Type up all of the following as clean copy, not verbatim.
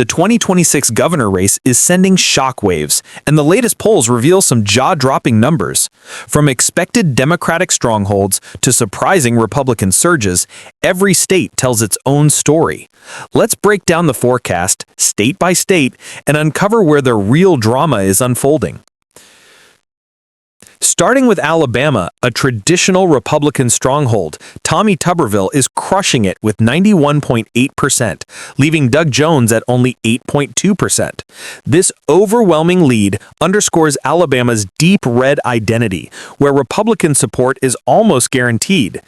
The 2026 governor race is sending shockwaves, and the latest polls reveal some jaw-dropping numbers. From expected Democratic strongholds to surprising Republican surges, every state tells its own story. Let's break down the forecast, state by state, and uncover where the real drama is unfolding. Starting with Alabama, a traditional Republican stronghold, Tommy Tuberville is crushing it with 91.8%, leaving Doug Jones at only 8.2%. This overwhelming lead underscores Alabama's deep red identity, where Republican support is almost guaranteed.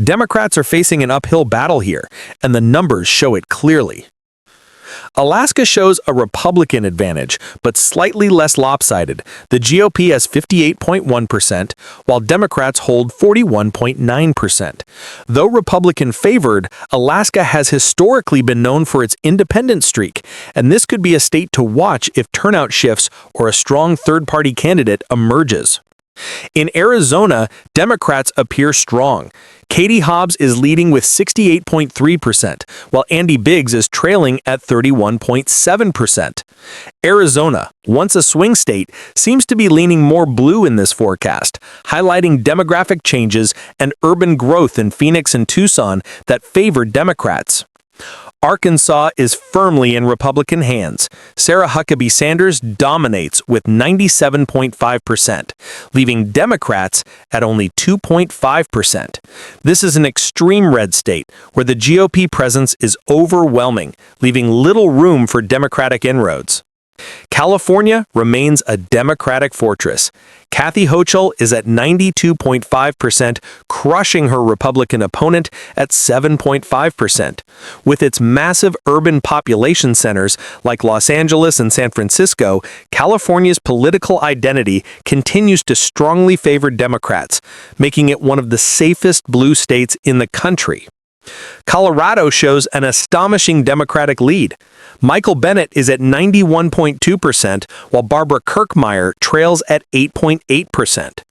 Democrats are facing an uphill battle here, and the numbers show it clearly. Alaska shows a Republican advantage, but slightly less lopsided. The GOP has 58.1%, while Democrats hold 41.9%. Though Republican-favored, Alaska has historically been known for its independent streak, and this could be a state to watch if turnout shifts or a strong third-party candidate emerges. In Arizona, Democrats appear strong. Katie Hobbs is leading with 68.3%, while Andy Biggs is trailing at 31.7%. Arizona, once a swing state, seems to be leaning more blue in this forecast, highlighting demographic changes and urban growth in Phoenix and Tucson that favor Democrats. Arkansas is firmly in Republican hands. Sarah Huckabee Sanders dominates with 97.5%, leaving Democrats at only 2.5%. This is an extreme red state where the GOP presence is overwhelming, leaving little room for Democratic inroads. California remains a Democratic fortress. Kathy Hochul is at 92.5%, crushing her Republican opponent at 7.5%. With its massive urban population centers like Los Angeles and San Francisco, California's political identity continues to strongly favor Democrats, making it one of the safest blue states in the country. Colorado shows an astonishing Democratic lead. Michael Bennet is at 91.2%, while Barbara Kirkmeyer trails at 8.8%.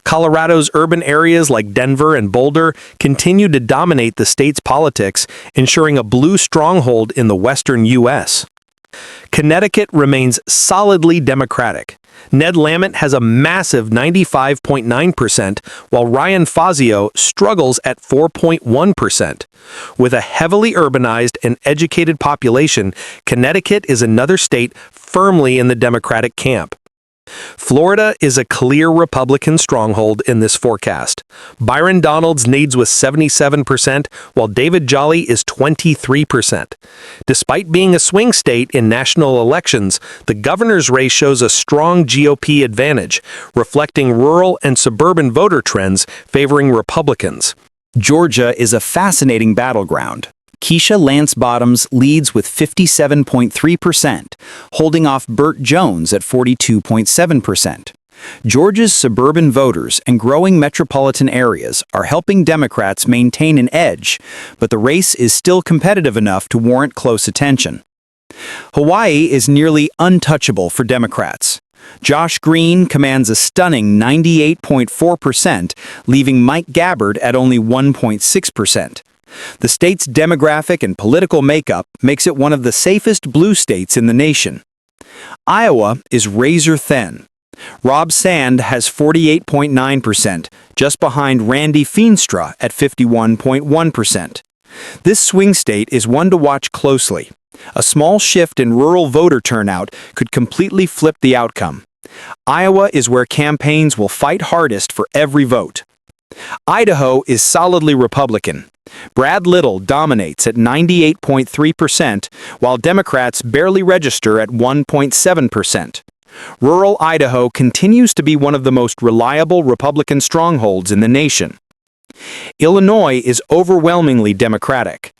Colorado's urban areas like Denver and Boulder continue to dominate the state's politics, ensuring a blue stronghold in the western U.S. Connecticut remains solidly Democratic. Ned Lamont has a massive 95.9%, while Ryan Fazio struggles at 4.1%. With a heavily urbanized and educated population, Connecticut is another state firmly in the Democratic camp. Florida is a clear Republican stronghold in this forecast. Byron Donalds leads with 77%, while David Jolly is 23%. Despite being a swing state in national elections, the governor's race shows a strong GOP advantage, reflecting rural and suburban voter trends favoring Republicans. Georgia is a fascinating battleground. Keisha Lance Bottoms leads with 57.3%, holding off Burt Jones at 42.7%. Georgia's suburban voters and growing metropolitan areas are helping Democrats maintain an edge, but the race is still competitive enough to warrant close attention. Hawaii is nearly untouchable for Democrats. Josh Green commands a stunning 98.4%, leaving Mike Gabbard at only 1.6%. The state's demographic and political makeup makes it one of the safest blue states in the nation. Iowa is razor thin. Rob Sand has 48.9%, just behind Randy Feenstra at 51.1%. This swing state is one to watch closely. A small shift in rural voter turnout could completely flip the outcome. Iowa is where campaigns will fight hardest for every vote. Idaho is solidly Republican. Brad Little dominates at 98.3%, while Democrats barely register at 1.7%. Rural Idaho continues to be one of the most reliable Republican strongholds in the nation. Illinois is overwhelmingly Democratic.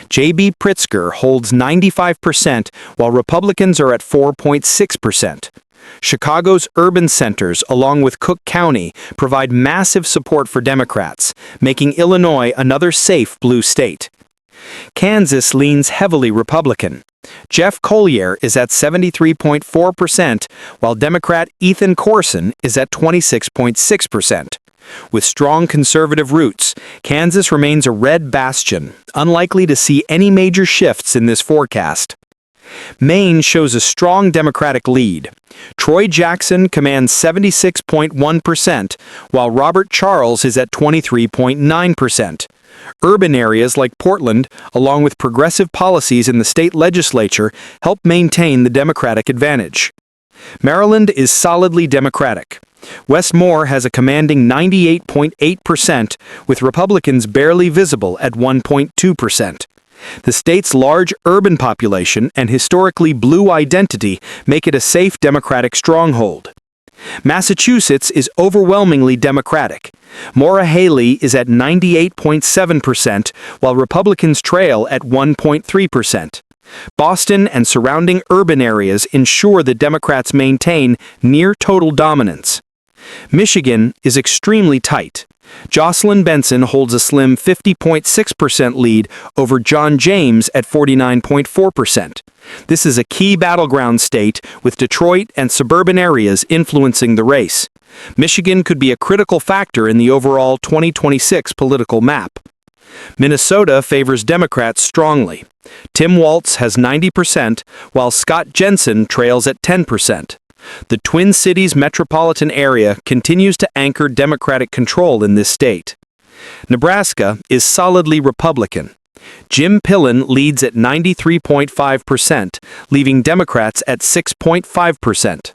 J.B. Pritzker holds 95%, while Republicans are at 4.6%. Chicago's urban centers, along with Cook County, provide massive support for Democrats, making Illinois another safe blue state. Kansas leans heavily Republican. Jeff Collier is at 73.4%, while Democrat Ethan Corson is at 26.6%. With strong conservative roots, Kansas remains a red bastion, unlikely to see any major shifts in this forecast. Maine shows a strong Democratic lead. Troy Jackson commands 76.1%, while Robert Charles is at 23.9%. Urban areas like Portland, along with progressive policies in the state legislature, help maintain the Democratic advantage. Maryland is solidly Democratic. Westmore has a commanding 98.8%, with Republicans barely visible at 1.2%. The state's large urban population and historically blue identity make it a safe Democratic stronghold. Massachusetts is overwhelmingly Democratic. Maura Haley is at 98.7%, while Republicans trail at 1.3%. Boston and surrounding urban areas ensure the Democrats maintain near total dominance. Michigan is extremely tight. Jocelyn Benson holds a slim 50.6% lead over John James at 49.4%. This is a key battleground state, with Detroit and suburban areas influencing the race. Michigan could be a critical factor in the overall 2026 political map. Minnesota favors Democrats strongly. Tim Walz has 90%, while Scott Jensen trails at 10%. The Twin Cities metropolitan area continues to anchor Democratic control in this state. Nebraska is solidly Republican. Jim Pillen leads at 93.5%, leaving Democrats at 6.5%.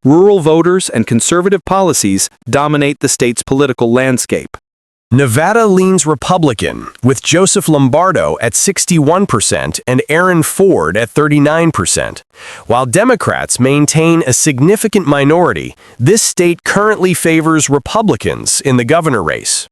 Rural voters and conservative policies dominate the state's political landscape. Nevada leans Republican, with Joseph Lombardo at 61% and Aaron Ford at 39%. While Democrats maintain a significant minority, this state currently favors Republicans in the governor race.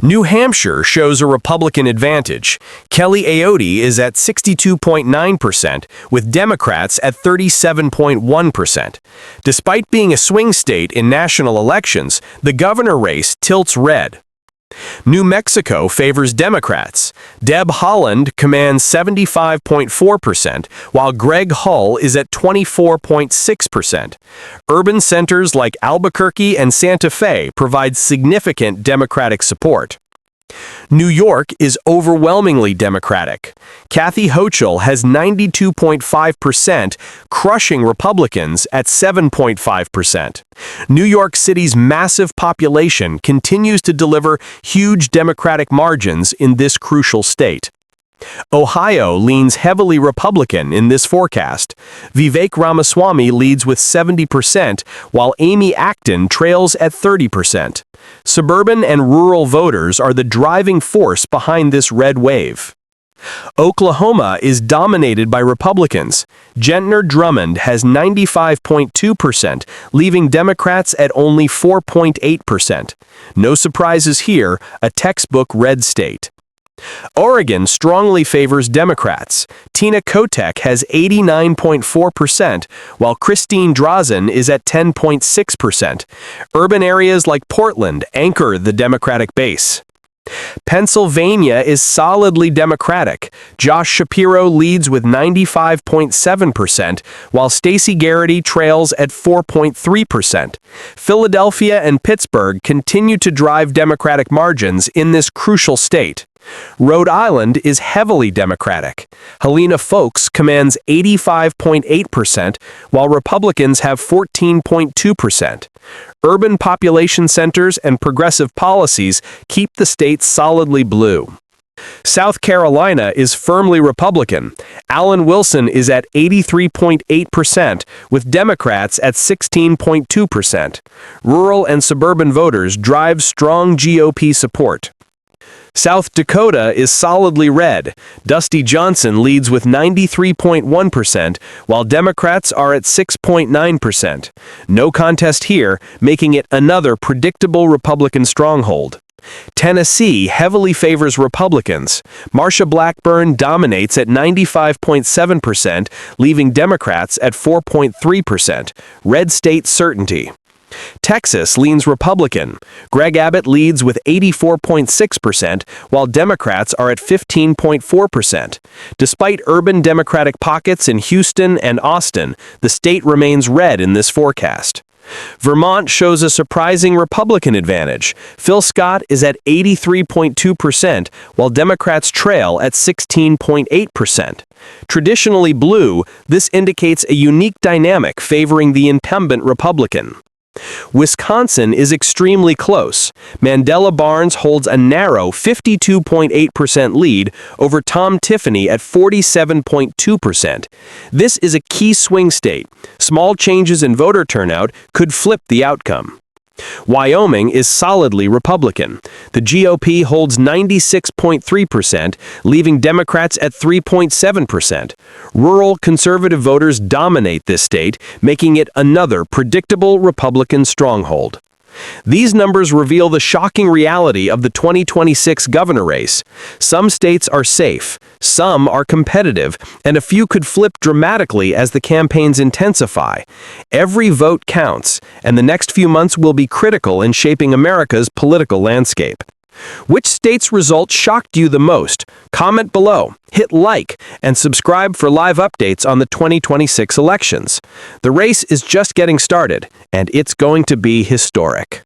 New Hampshire shows a Republican advantage. Kelly Ayotte is at 62.9%, with Democrats at 37.1%. Despite being a swing state in national elections, the governor race tilts red. New Mexico favors Democrats. Deb Haaland commands 75.4%, while Greg Hull is at 24.6%. Urban centers like Albuquerque and Santa Fe provide significant Democratic support. New York is overwhelmingly Democratic. Kathy Hochul has 92.5%, crushing Republicans at 7.5%. New York City's massive population continues to deliver huge Democratic margins in this crucial state. Ohio leans heavily Republican in this forecast. Vivek Ramaswamy leads with 70%, while Amy Acton trails at 30%. Suburban and rural voters are the driving force behind this red wave. Oklahoma is dominated by Republicans. Gentner Drummond has 95.2%, leaving Democrats at only 4.8%. No surprises here, a textbook red state. Oregon strongly favors Democrats. Tina Kotek has 89.4%, while Christine Drazen is at 10.6%. Urban areas like Portland anchor the Democratic base. Pennsylvania is solidly Democratic. Josh Shapiro leads with 95.7%, while Stacey Garrity trails at 4.3%. Philadelphia and Pittsburgh continue to drive Democratic margins in this crucial state. Rhode Island is heavily Democratic. Helena Foulkes commands 85.8%, while Republicans have 14.2%. Urban population centers and progressive policies keep the state solidly blue. South Carolina is firmly Republican. Alan Wilson is at 83.8%, with Democrats at 16.2%. Rural and suburban voters drive strong GOP support. South Dakota is solidly red. Dusty Johnson leads with 93.1%, while Democrats are at 6.9%. No contest here, making it another predictable Republican stronghold. Tennessee heavily favors Republicans. Marsha Blackburn dominates at 95.7%, leaving Democrats at 4.3%. Red state certainty. Texas leans Republican. Greg Abbott leads with 84.6%, while Democrats are at 15.4%. Despite urban Democratic pockets in Houston and Austin, the state remains red in this forecast. Vermont shows a surprising Republican advantage. Phil Scott is at 83.2%, while Democrats trail at 16.8%. Traditionally blue, this indicates a unique dynamic favoring the incumbent Republican. Wisconsin is extremely close. Mandela Barnes holds a narrow 52.8% lead over Tom Tiffany at 47.2%. This is a key swing state. Small changes in voter turnout could flip the outcome. Wyoming is solidly Republican. The GOP holds 96.3%, leaving Democrats at 3.7%. Rural conservative voters dominate this state, making it another predictable Republican stronghold. These numbers reveal the shocking reality of the 2026 governor race. Some states are safe, some are competitive, and a few could flip dramatically as the campaigns intensify. Every vote counts, and the next few months will be critical in shaping America's political landscape. Which state's results shocked you the most? Comment below, hit like, and subscribe for live updates on the 2026 elections. The race is just getting started, and it's going to be historic.